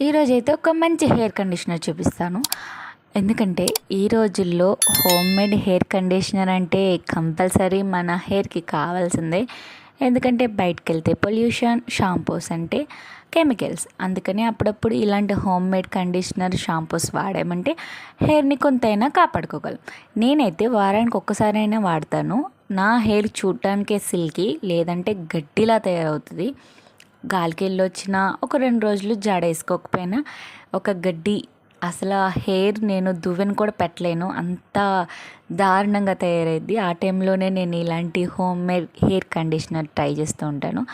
ఈరోజైతే ఒక మంచి హెయిర్ కండిషనర్ చూపిస్తాను. ఎందుకంటే ఈ రోజుల్లో హోమ్మేడ్ హెయిర్ కండిషనర్ అంటే కంపల్సరీ మన హెయిర్కి కావాల్సిందే. ఎందుకంటే బయటకు వెళ్తే పొల్యూషన్, షాంపూస్ అంటే కెమికల్స్. అందుకని అప్పుడప్పుడు ఇలాంటి హోమ్మేడ్ కండిషనర్, షాంపూస్ వాడామంటే హెయిర్ని కొంతైనా కాపాడుకోగలం. నేనైతే వారానికి ఒక్కసారైనా వాడతాను. నా హెయిర్ చూడటానికే సిల్కీ, లేదంటే గడ్డిలా తయారవుతుంది. గాలికి వెళ్ళొచ్చిన ఒక 2 రోజులు జాడేసుకోకపోయినా ఒక గడ్డి, అసలు ఆ హెయిర్ నేను దువ్వెన కూడా పెట్టలేను, అంత దారుణంగా తయారైద్ది. ఆ టైంలోనే నేను ఇలాంటి home made hair conditioner try చేస్తూ ఉంటాను.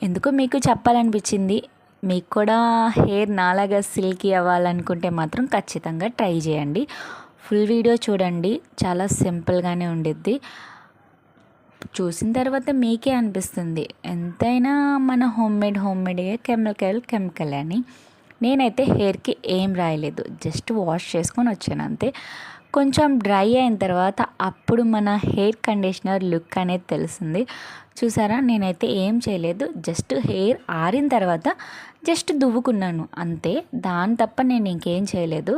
ఎందుకో మీకు చెప్పాలనిపించింది. మీకు కూడా హెయిర్ నాలాగా సిల్కీ అవ్వాలనుకుంటే మాత్రం ఖచ్చితంగా ట్రై చేయండి. ఫుల్ వీడియో చూడండి, చాలా సింపుల్గానే ఉండిద్ది. చూసిన తర్వాత మీకే అనిపిస్తుంది ఎంతైనా మన హోమ్మేడే కెమికల్ అని. నేనైతే హెయిర్కి ఏం రాయలేదు, జస్ట్ వాష్ చేసుకొని వచ్చాను అంతే. కొంచెం డ్రై అయిన తర్వాత అప్పుడు మన హెయిర్ కండిషనర్ లుక్ అనేది తెలిసింది. చూసారా, నేనైతే ఏం చేయలేదు, జస్ట్ హెయిర్ ఆరిన తర్వాత జస్ట్ దువ్వుకున్నాను అంతే. దాని తప్ప నేను ఇంకేం చేయలేదు.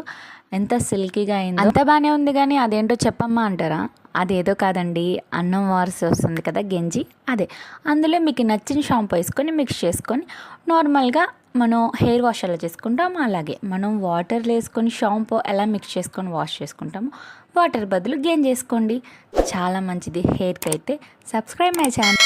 ఎంత సిల్కీగా అయిందో, అంత బాగానే ఉంది. కానీ అదేంటో చెప్పమ్మా అంటారా? అదేదో కాదండి, అన్నం వారసి వస్తుంది కదా గెంజి, అదే. అందులో మీకు నచ్చిన షాంపూ వేసుకొని మిక్స్ చేసుకొని నార్మల్గా మనం హెయిర్ వాష్ ఎలా చేసుకుంటామో అలాగే మనం వాటర్లో వేసుకొని షాంపూ ఎలా మిక్స్ చేసుకొని వాష్ చేసుకుంటామో వాటర్ బదులు గెంజి వేసుకోండి. చాలా మంచిది హెయిర్కి అయితే. Subscribe my channel.